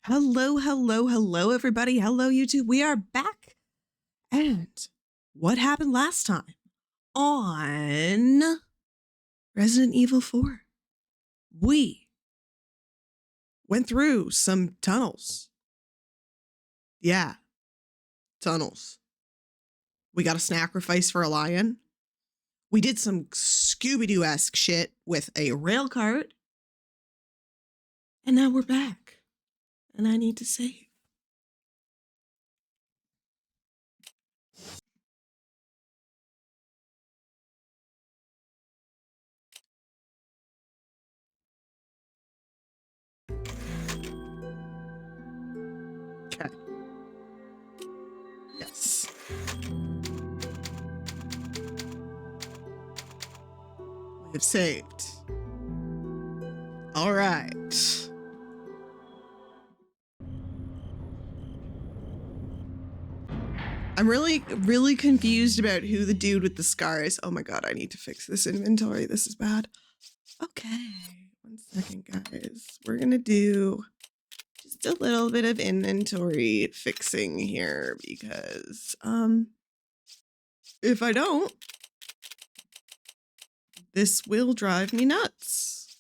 Hello, hello, hello, everybody. Hello, YouTube. We are back. And what happened last time on Resident Evil 4? We went through some tunnels. Yeah, tunnels. We got a sacrifice for a lion. We did some Scooby-Doo-esque shit with a rail cart. And now we're back. And I need to save. Okay. Yes. We have saved. All right. I'm really confused about who the dude with the scar is. Oh my god, I need to fix this inventory. This is bad. Okay, 1 second, guys. We're gonna do just a little bit of inventory fixing here because if I don't, this will drive me nuts.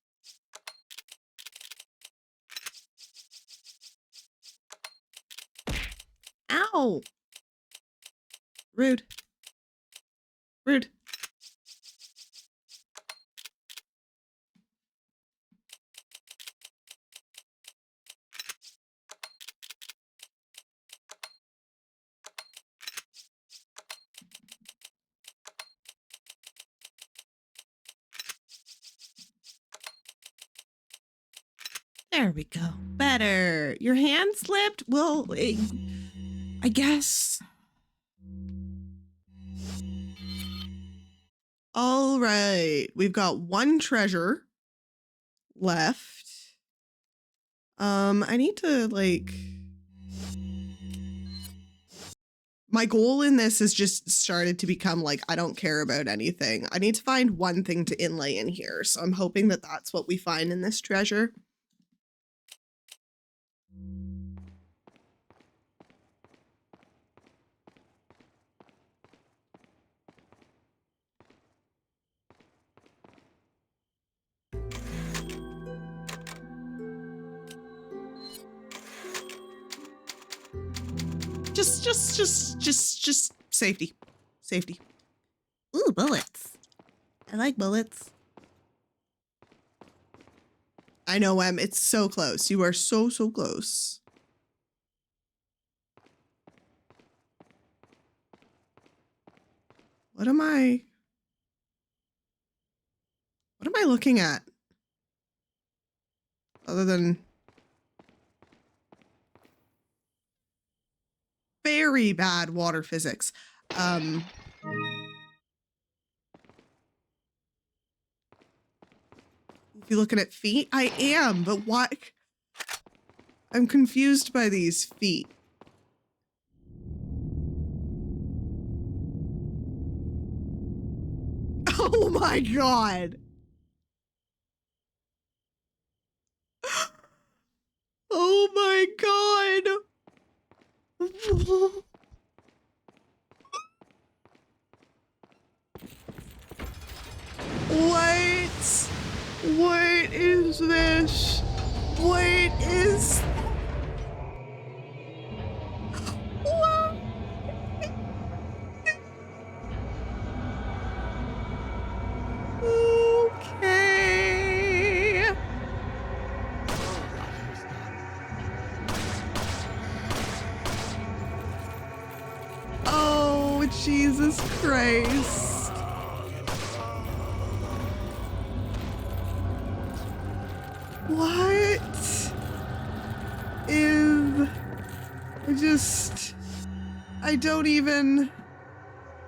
Ow! Rude. Rude. There we go. Better. Your hand slipped? Well, I guess. All right. We've got 1 treasure left. I need to, like... My goal in this has just started to become, like, I don't care about anything. I need to find 1 thing to inlay in here, so I'm hoping that that's what we find in this treasure. Just safety. Safety. Ooh, bullets. I like bullets. I know, Em. It's so close. You are so close. What am I looking at? Other than very bad water physics. If you're looking at feet, I am, but what? I'm confused by these feet. Oh my god. Oh my god. What is this? What is... What? Okay. Oh, Jesus Christ. What is...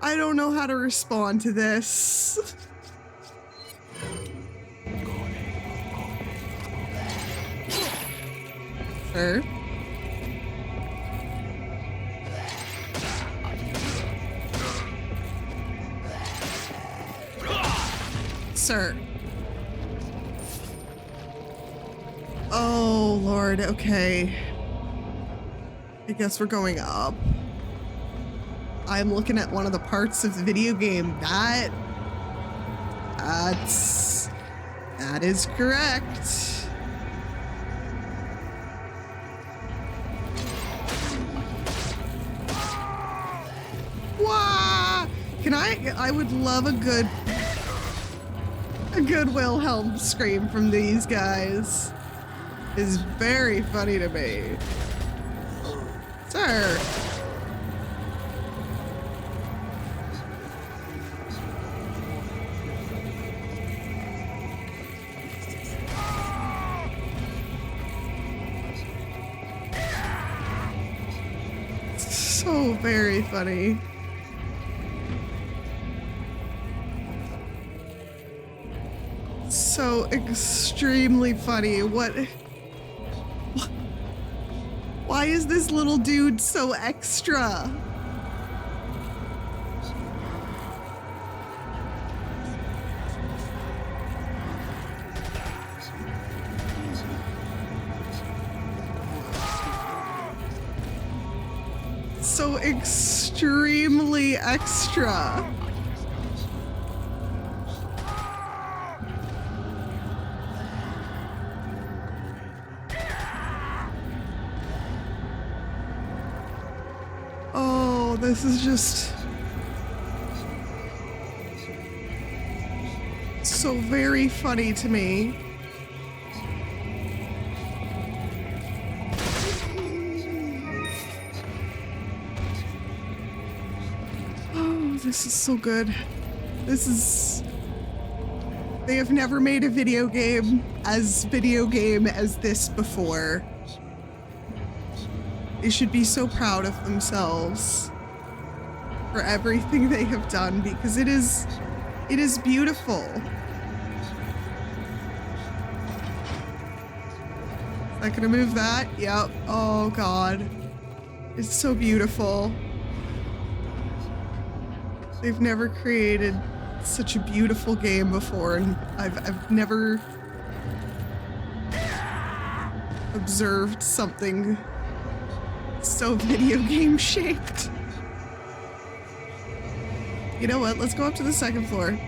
I don't know how to respond to this. Sir? Sir. Oh, Lord, okay. I guess we're going up. I'm looking at one of the parts of the video game. That is correct. Wah! I would love a good Wilhelm scream from these guys. Is very funny to me. Sir. So very funny. So extremely funny. Why is this little dude so extra? So extremely extra. Oh, this is just so very funny to me. This is so good. They have never made a video game as this before. They should be so proud of themselves for everything they have done, because it is beautiful. Is that gonna move that? Yep. Oh God. It's so beautiful. They've never created such a beautiful game before, and I've never observed something so video game shaped. You know what? Let's go up to the second floor.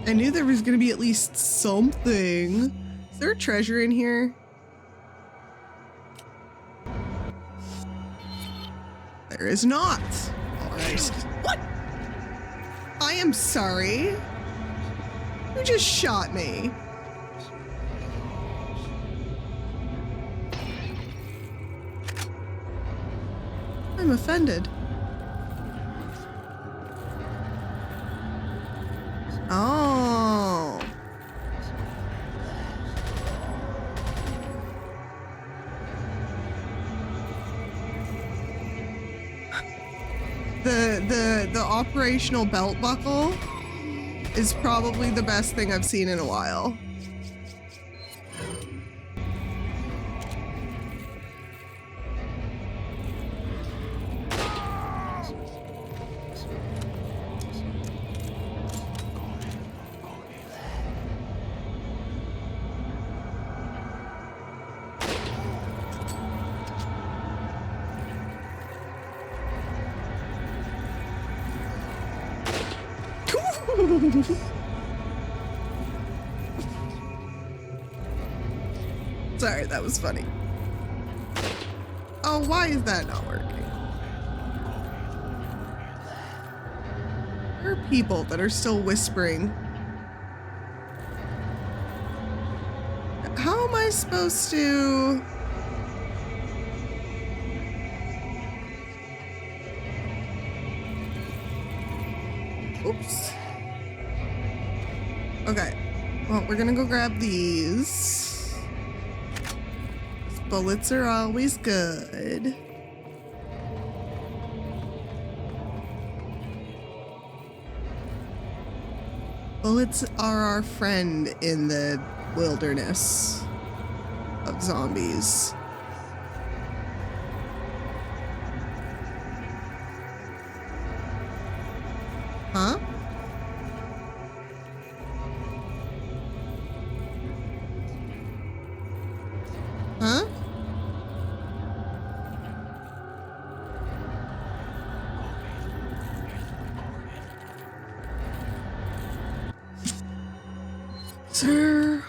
I knew there was gonna be at least something. Is there a treasure in here? There is not. All right. What? I am sorry. You just shot me. I'm offended. Oh. The operational belt buckle is probably the best thing I've seen in a while. Sorry, that was funny. Oh, why is that not working? There are people that are still whispering. How am I supposed to... Oops. Okay. Well, we're gonna go grab these. Bullets are always good. Bullets are our friend in the wilderness of zombies. Huh? Sir.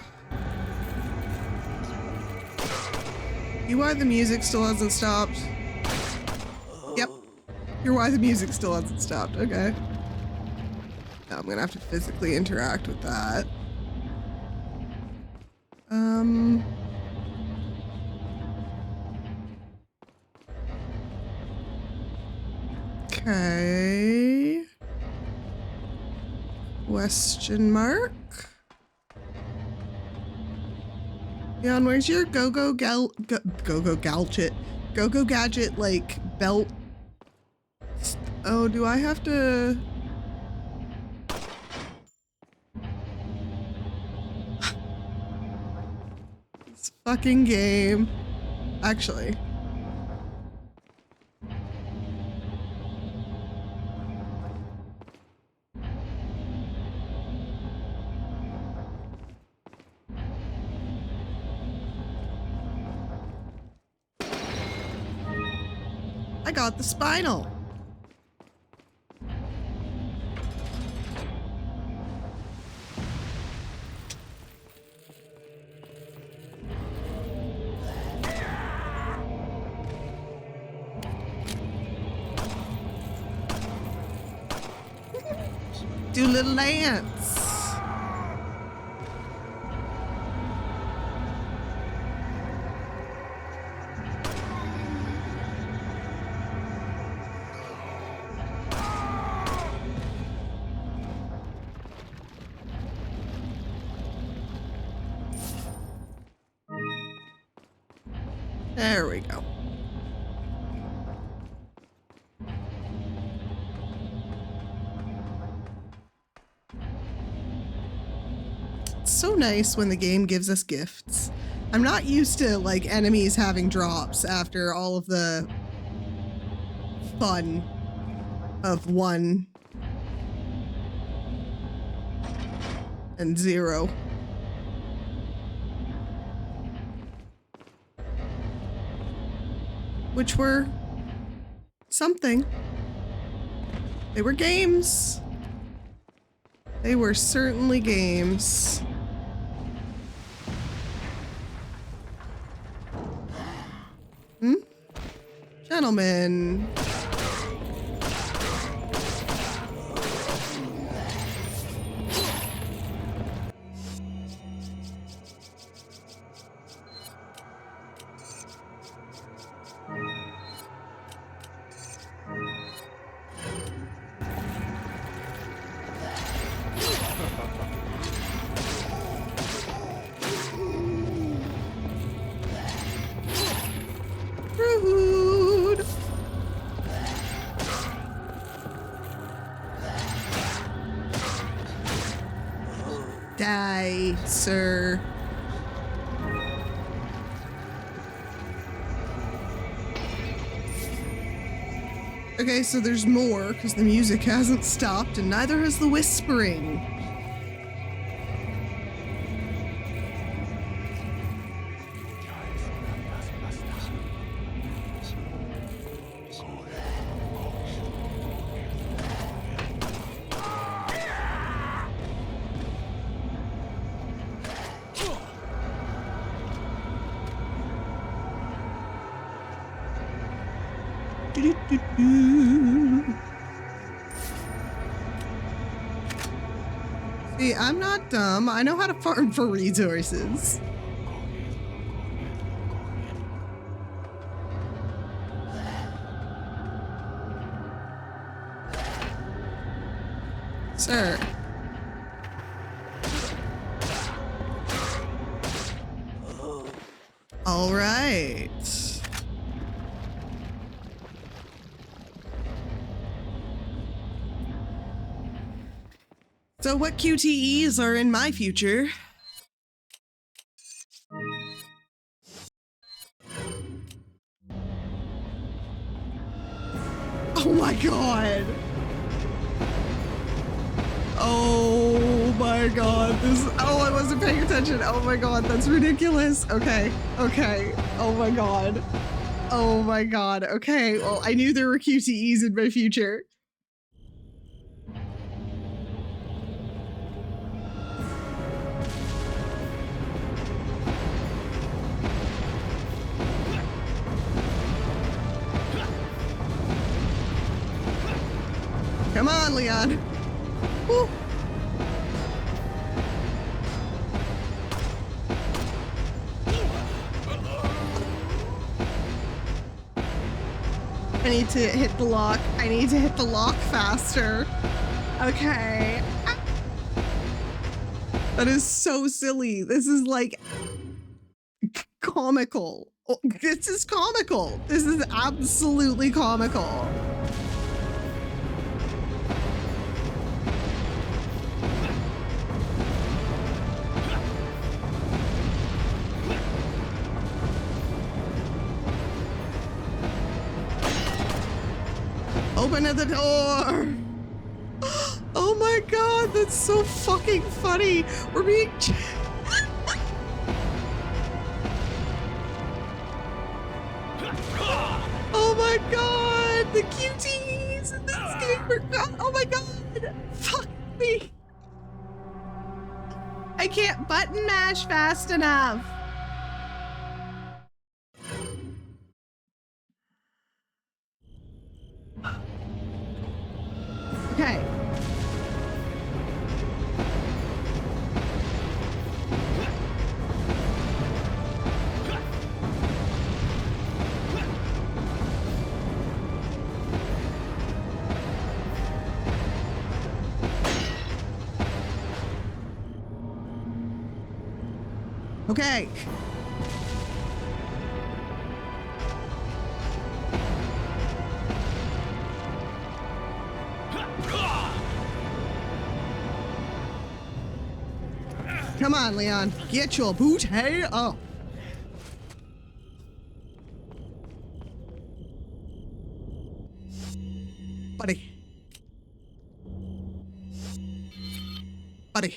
You why the music still hasn't stopped? Yep. You're why the music still hasn't stopped. Okay. Now I'm gonna have to physically interact with that. Okay. Question mark. Leon, where's your go-go gadget like belt? Oh, do I have to? This fucking game. Actually. I got the spinal. Do little dance. There we go. It's so nice when the game gives us gifts. I'm not used to like enemies having drops after all of the fun of 1 and 0. Which were something. They were games. They were certainly games. Gentlemen. Rude. Die, sir. Okay, so there's more because the music hasn't stopped and neither has the whispering. See, I'm not dumb. I know how to farm for resources. Sir. All right. So what QTEs are in my future? Oh my god. Oh my my god. Oh, I wasn't paying attention. Oh my god, that's ridiculous. Okay. Oh my god. Okay, well, I knew there were QTEs in my future. Come on, Leon. Woo. I need to hit the lock. I need to hit the lock faster. Okay. That is so silly. This is like comical. This is comical. This is absolutely comical. Open at the door. Oh my god, that's so fucking funny. We're being oh my god, the QTs in this game are oh my god. Fuck me. I can't button mash fast enough. Okay. Okay. Come on, Leon. Get your booty up. Buddy. Buddy.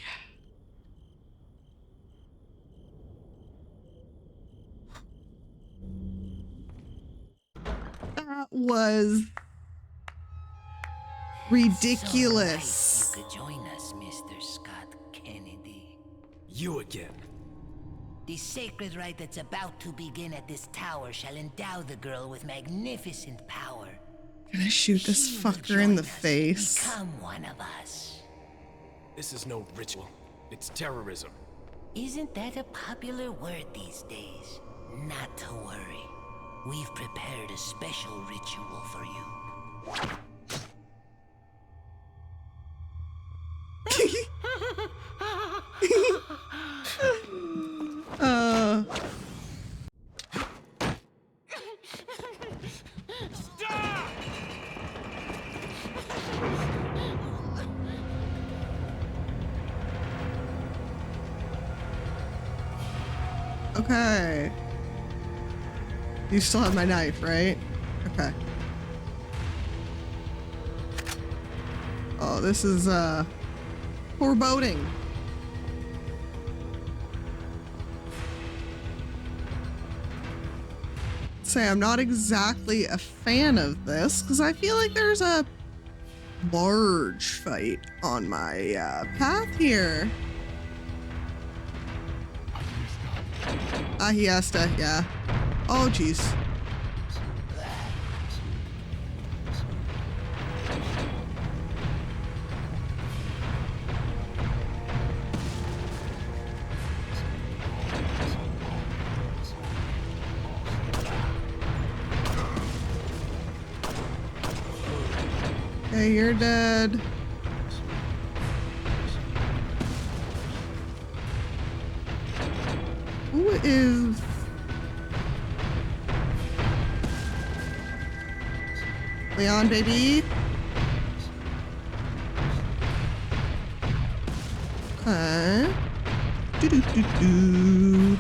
That was ridiculous. So nice you could join us, Mr. Scott Kennedy. You again. The sacred rite that's about to begin at this tower shall endow the girl with magnificent power. Can I shoot this She will fucker in join the us, face? Become one of us. This is no ritual. It's terrorism. Isn't that a popular word these days? Not to worry. We've prepared a special ritual for you. Stop! Okay. You still have my knife, right? Okay. Oh, this is foreboding. Say I'm not exactly a fan of this because I feel like there's a large fight on my path here. Ahiesta, yeah. Oh, jeez. Okay, you're dead. Who is... Leon, baby? Okay. Do-do-do-do.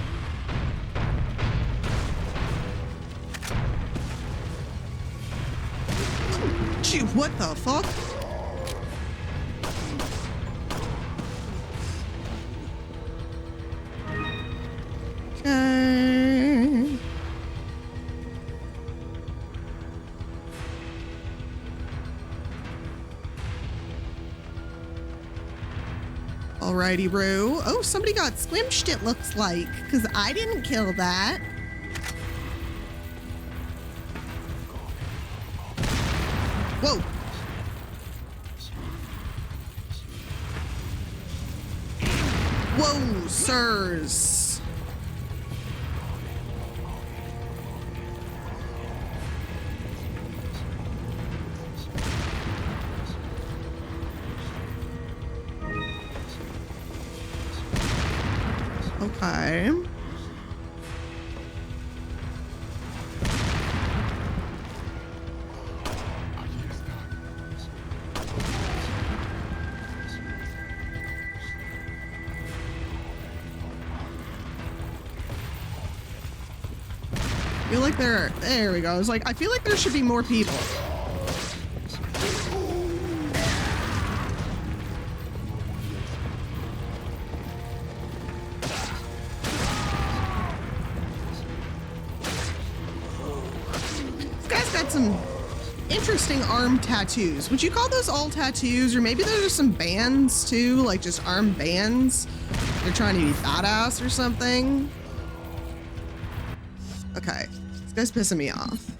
Gee, what the fuck? Alrighty, Roo. Oh, somebody got squished, it looks like, because I didn't kill that. Whoa. Whoa, sirs. Okay. I feel like there we go. I was like, I feel like there should be more people. This guy's got some interesting arm tattoos. Would you call those all tattoos? Or maybe those are some bands too, like just arm bands? They're trying to be badass or something. Okay, this guy's pissing me off.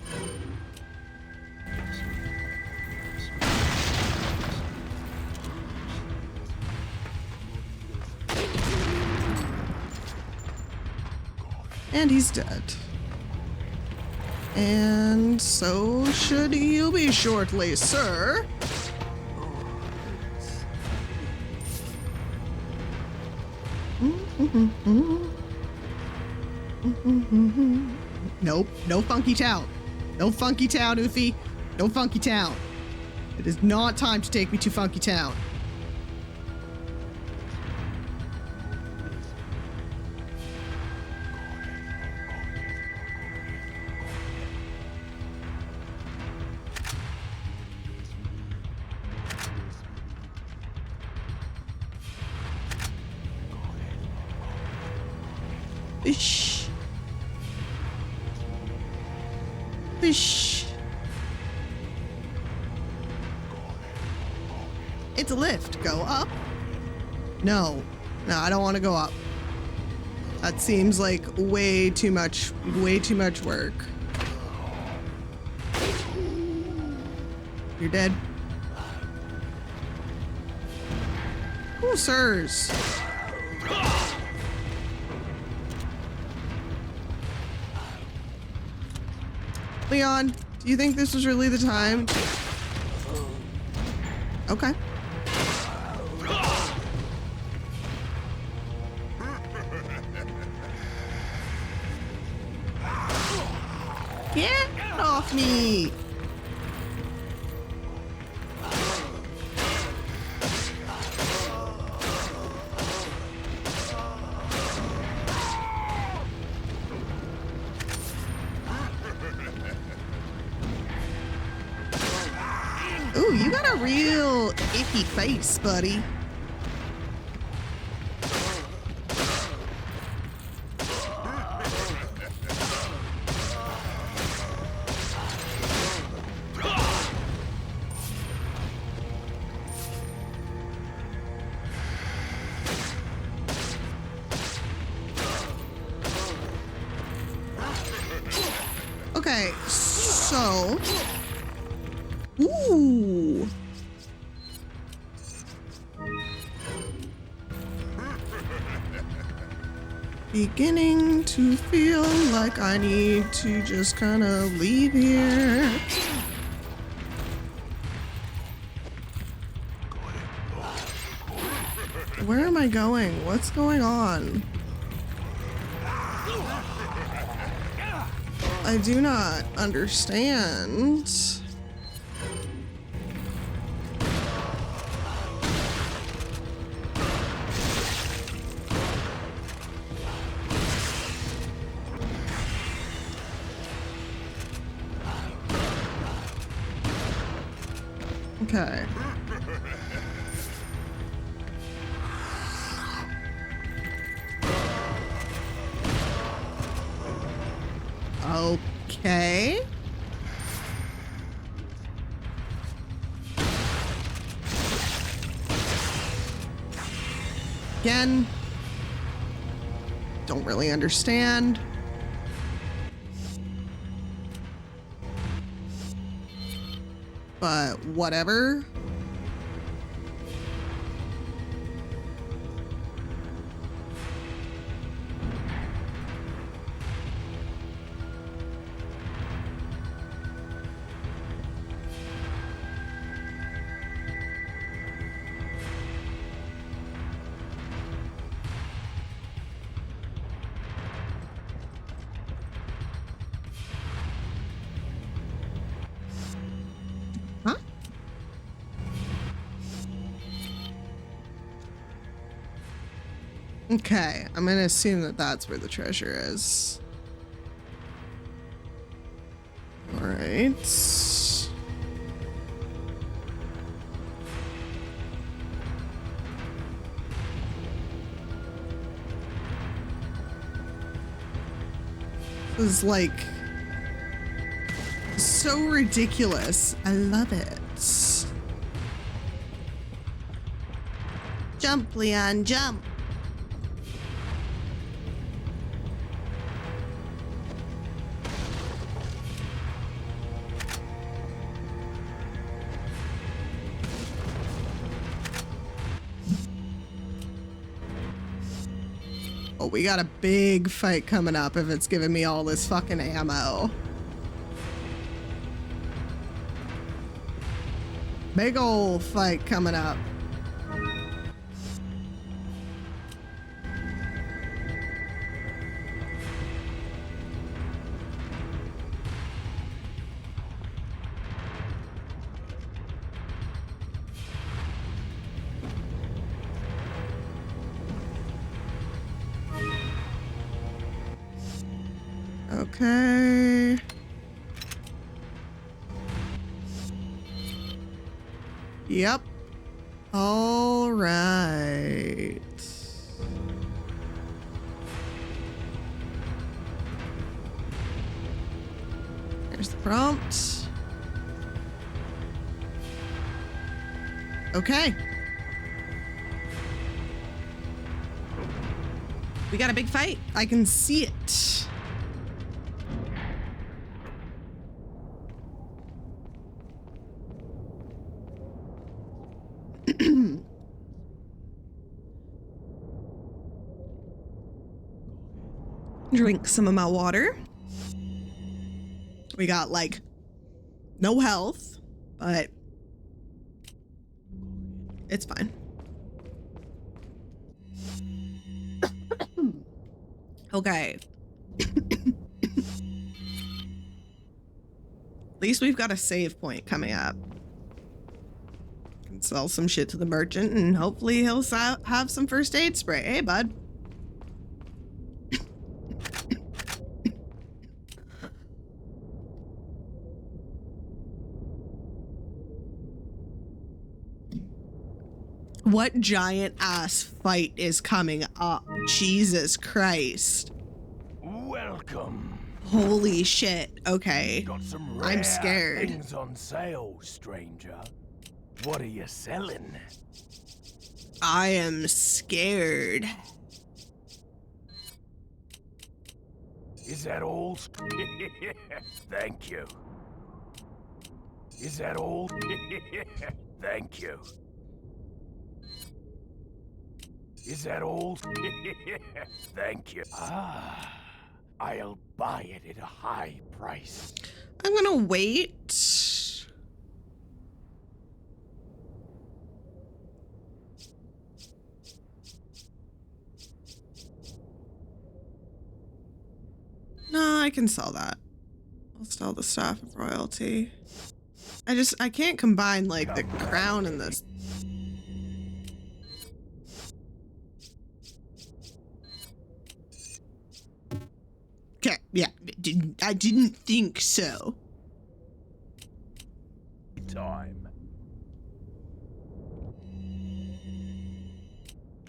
And he's dead. And so should you be shortly, sir. Nope, no funky town. No funky town, Oofy. No funky town. It is not time to take me to funky town. Fish. Fish. It's a lift. Go up? No. No, I don't want to go up. That seems like way too much work. You're dead. Ooh, sirs. Leon, do you think this was really the time? Okay. Get off me! Ooh, you got a real icky face, buddy. Okay, so... Ooh. Beginning to feel like I need to just kind of leave here. Where am I going? What's going on? I do not understand. Okay. Okay. again. Don't really understand. But whatever. Huh? Okay, I'm gonna assume that that's where the treasure is. All right. This is like so ridiculous. I love it. Jump, Leon, jump. Oh, we got a big fight coming up if it's giving me all this fucking ammo. Big ol' fight coming up. Okay. Yep. All right. There's the prompt. Okay. We got a big fight. I can see it. Drink some of my water. We got like no health, but it's fine. Okay. At least we've got a save point coming up. Can sell some shit to the merchant and hopefully he'll have some first aid spray. Hey, bud. What giant ass fight is coming up? Jesus Christ. Welcome. Holy shit. Okay. Got some I'm rare scared. things on sale, stranger. What are you selling? I am scared. Is that all? Thank you. Is that all? Thank you. Is that all? Thank you. Ah, I'll buy it at a high price. I'm gonna wait. No, I can sell that. I'll sell the staff of royalty. I can't combine like the crown and the... Okay, yeah, I didn't think so. Time.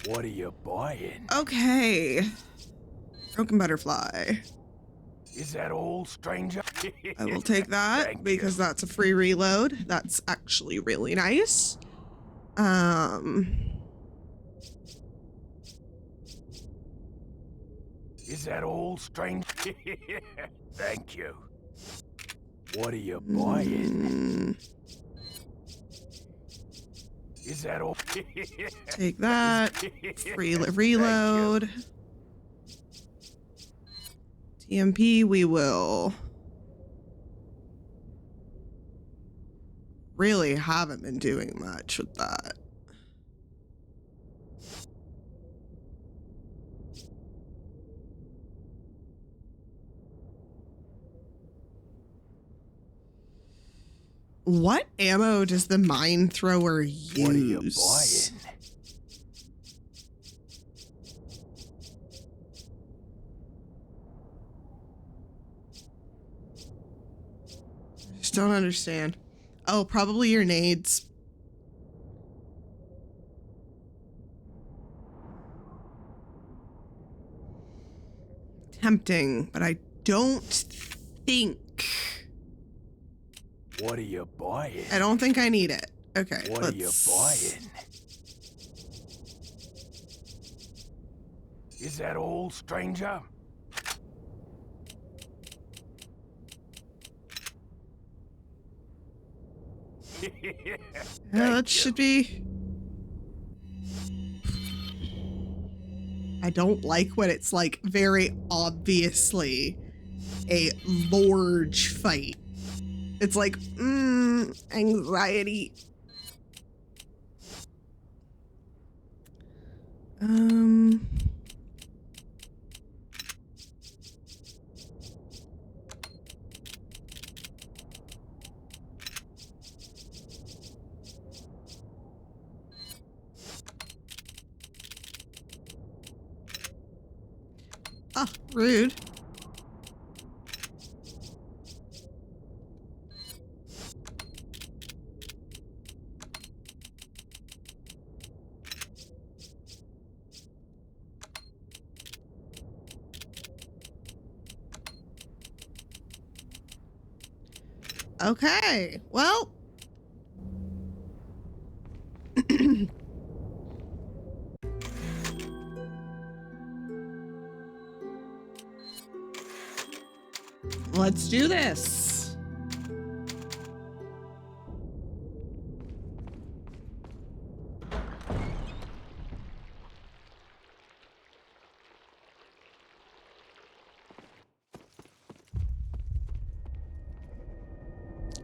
What are you buying? Okay. Broken butterfly. Is that all, stranger? I will take that Thank because you. that's a free reload. That's actually really nice. Is that all, strange? Thank you. What are you buying? Is that all? Take that. Reload. TMP, we will. Really haven't been doing much with that. What ammo does the mine thrower use? What are you buying? Just don't understand. Oh, probably your nades. Tempting, but I don't think. What are you buying? I don't think I need it. Okay. What are you buying? Is that all, stranger? That should be. I don't like when it's like very obviously a large fight. It's like, anxiety. Ah, rude. Okay, well. Let's do this.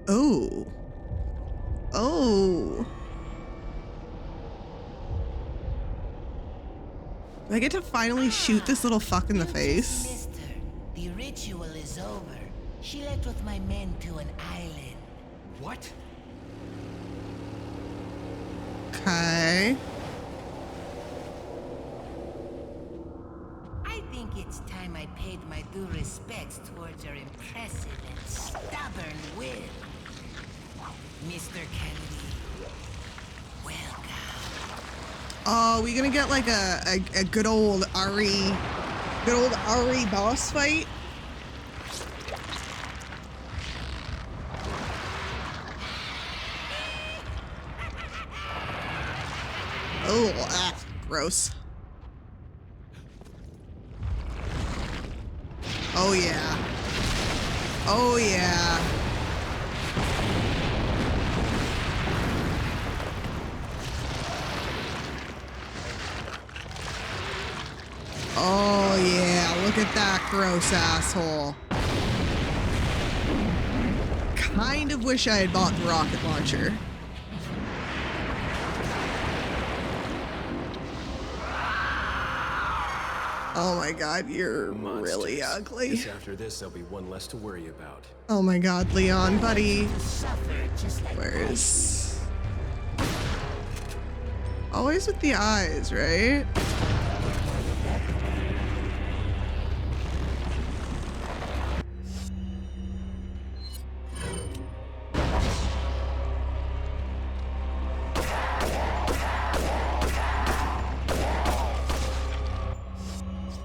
Oh. Oh. Do I get to finally shoot this little fuck in the face? Mister, the ritual is over. She left with my men to an island. What? Okay. I think it's time I paid my due respects towards your impressive and stubborn will. Mr. Kennedy, welcome. Oh, we gonna get like a good old Ari boss fight? Oh, gross. Oh yeah. Oh yeah. Oh yeah, look at that gross asshole. Kind of wish I had bought the rocket launcher. Oh my god, you're really ugly. Guess after this, there'll be one less to worry about. Oh my god, Leon, buddy. Where's... Always with the eyes, right?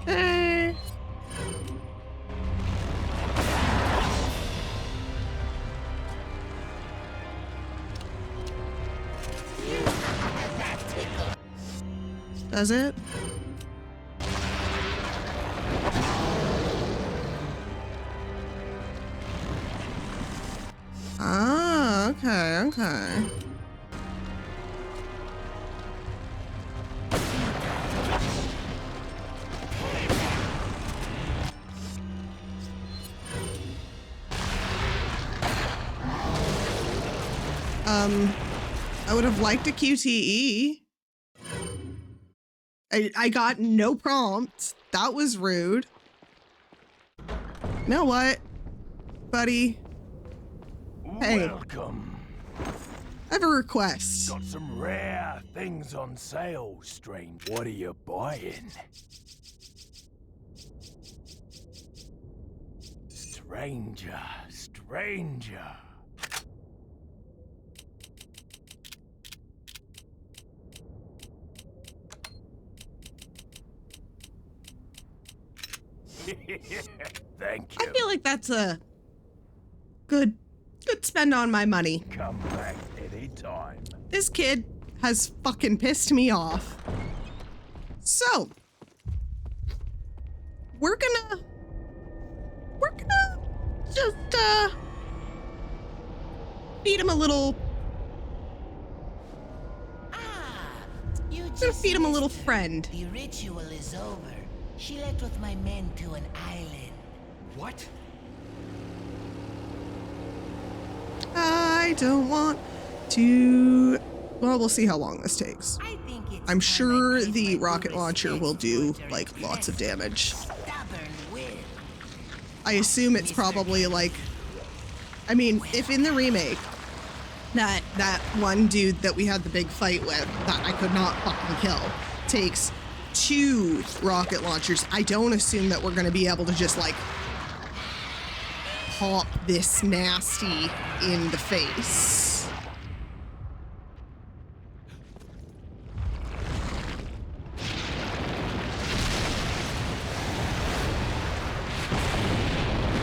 Hey. Does it? Ah, okay, okay. I would have liked a QTE. I got no prompt. That was rude. You know what, buddy? Hey, Welcome. I have a request. Got some rare things on sale, strange. What are you buying? Stranger, stranger. Thank you. I feel like that's a good spend on my money. Come back anytime. This kid has fucking pissed me off. So, we're gonna just feed him a little. You Gonna just feed him a little missed her. friend. The ritual is over. She left with my men to an island. What? I don't want to. Well, we'll see how long this takes. I think it's I'm time sure I paid the my rocket due launcher will respects do towards your like lots of impressive, damage. stubborn will. I assume it's probably like, I mean, if in the remake, that one dude that we had the big fight with that I could not fucking kill takes 2 rocket launchers, I don't assume that we're gonna be able to just like pop this nasty in the face.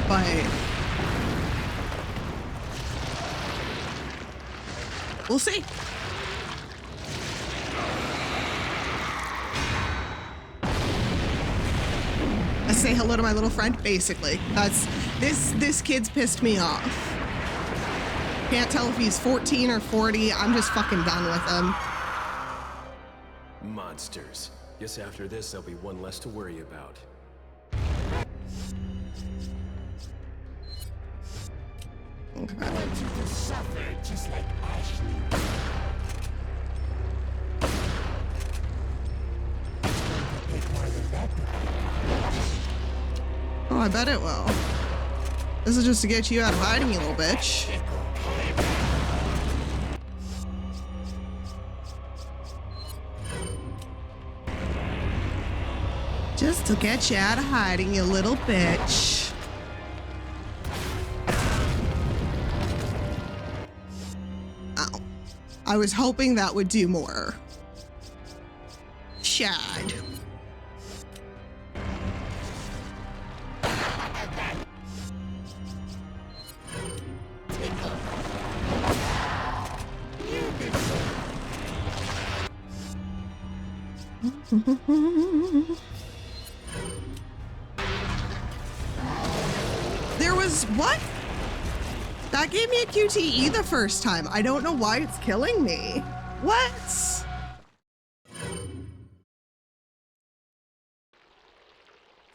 But we'll see. I say hello to my little friend, basically. That's this kid's pissed me off. Can't tell if he's 14 or 40. I'm just fucking done with him. Monsters. Guess after this, there'll be one less to worry about. Oh, I bet it will. This is just to get you out of hiding, you little bitch. Just to get you out of hiding, you little bitch. Ow. I was hoping that would do more. Shad. There was what? That gave me a QTE the first time. I don't know why it's killing me. What?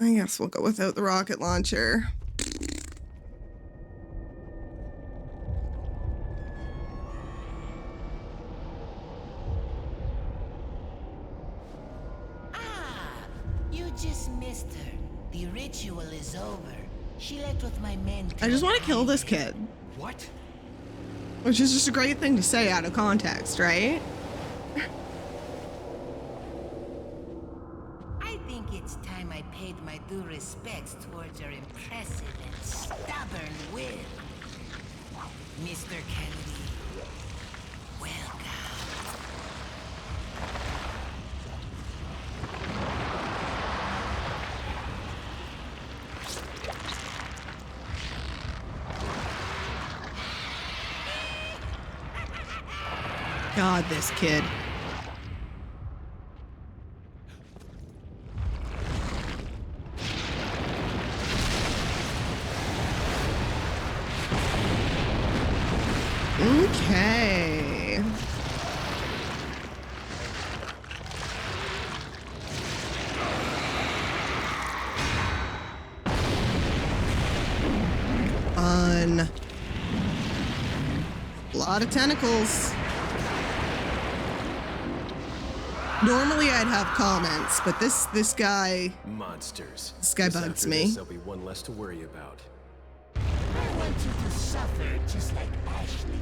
I guess we'll go without the rocket launcher. You just missed her. The ritual is over. She left with my men to I just an want to kill this island. kid. What? Which is just a great thing to say out of context, right? I think it's time I paid my due respects towards your impressive and stubborn will. Mr. Kennedy, welcome. God, this kid. Okay. Fun. A lot of tentacles. Normally I'd have comments, but this guy Monsters. This guy bugs after me. This, there'll be one less to worry about. I want you to suffer just like Ashley.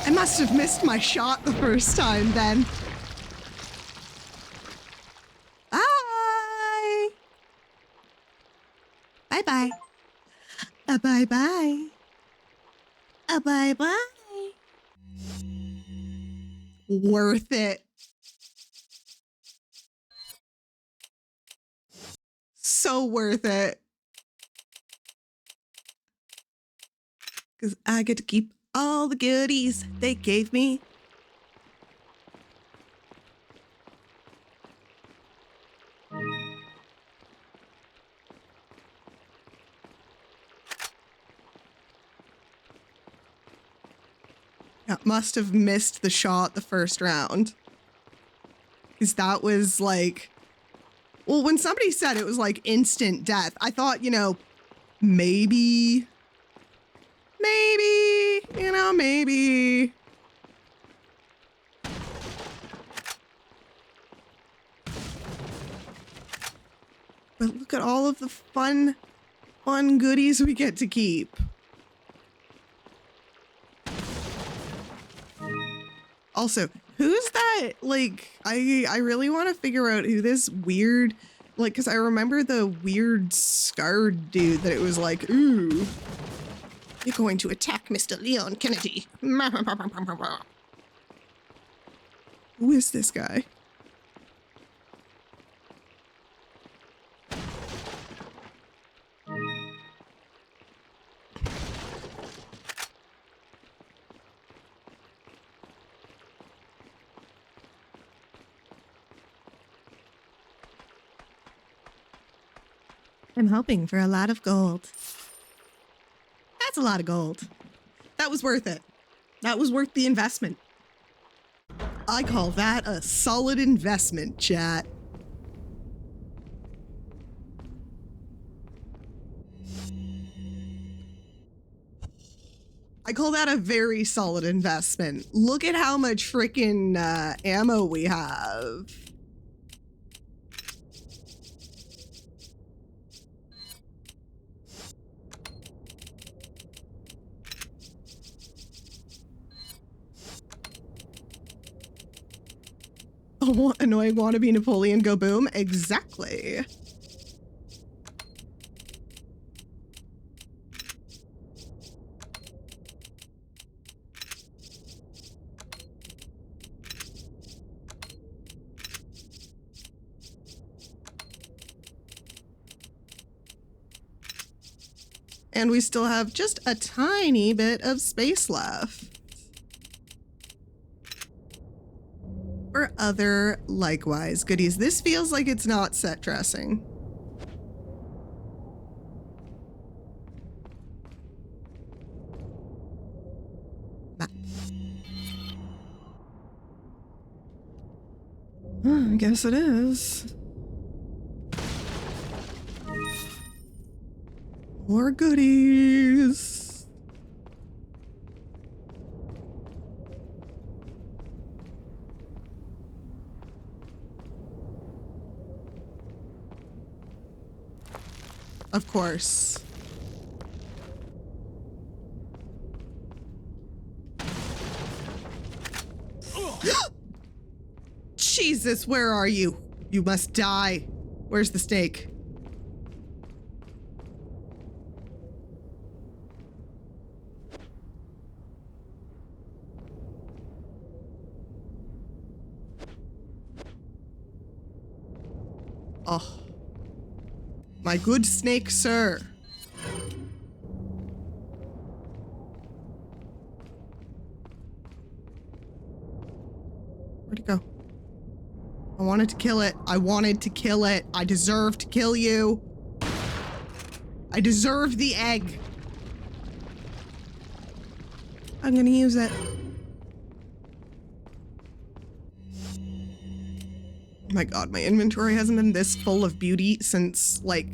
I must have missed my shot the first time then. Bye. Bye-bye. Bye-bye. Bye-bye. Worth it. So worth it. Because I get to keep all the goodies they gave me. I must have missed the shot the first round. Because that was like... Well, when somebody said it was like instant death, I thought, you know, maybe... maybe. But look at all of the fun goodies we get to keep. Also, who's that? Like, I really want to figure out who this weird, like, because I remember the weird scarred dude that it was like, ooh, you're going to attack Mr. Leon Kennedy. Who is this guy? I'm hoping for a lot of gold. That's a lot of gold. That was worth it. That was worth the investment. I call that a solid investment, chat. I call that a very solid investment. Look at how much freaking ammo we have. Oh, annoying wannabe Napoleon go boom? Exactly. And we still have just a tiny bit of space left for other likewise goodies. This feels like it's not set dressing. I guess it is. More goodies. Of course. Jesus, where are you? You must die. Where's the stake? Oh. My good snake, sir. Where'd it go? I wanted to kill it. I wanted to kill it. I deserve to kill you. I deserve the egg. I'm gonna use it. Oh my god, my inventory hasn't been this full of beauty since, like,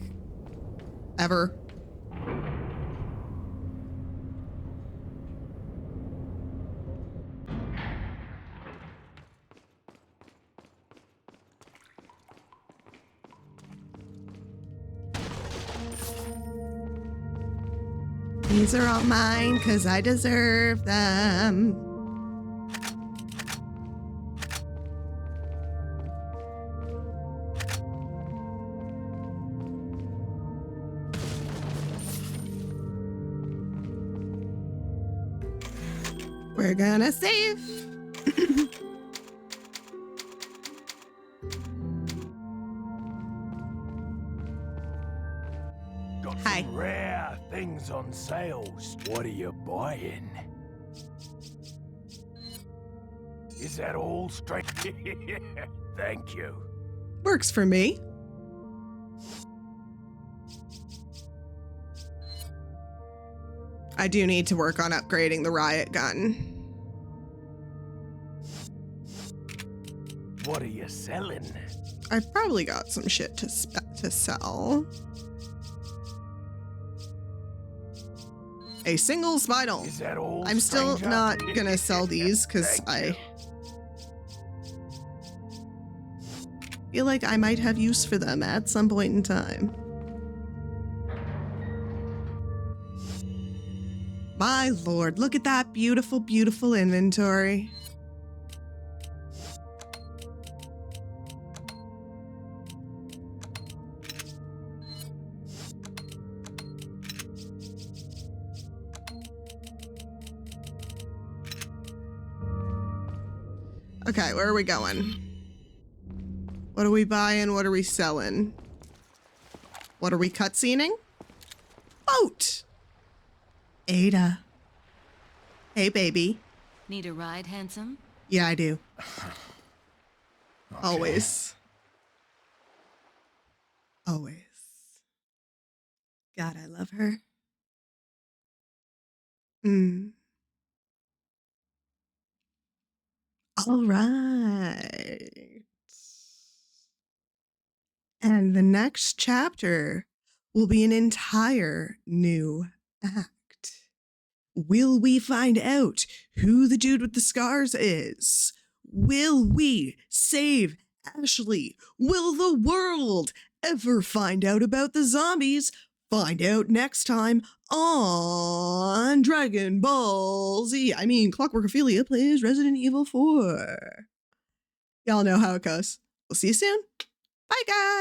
ever. These are all mine because I deserve them. We're gonna save. Got Hi. some rare things on sales. What are you buying? Is that all straight? Thank you. Works for me. I do need to work on upgrading the riot gun. What are you selling? I've probably got some shit to sell. A single spinal. Is that all? I'm still stranger? not gonna sell these because Thank I you. feel like I might have use for them at some point in time. My lord, look at that beautiful, beautiful inventory. Okay, where are we going? What are we buying? What are we selling? What are we cutscening? Boat! Ada. Hey, baby. Need a ride, handsome? Yeah, I do. Always. Always. God, I love her. All right. And the next chapter will be an entire new act. Will we find out who the dude with the scars is? Will we save Ashley? Will the world ever find out about the zombies? Find out next time on Dragon Ball Z. I mean, Clockwork Ophelia plays Resident Evil 4. Y'all know how it goes. We'll see you soon. Bye, guys.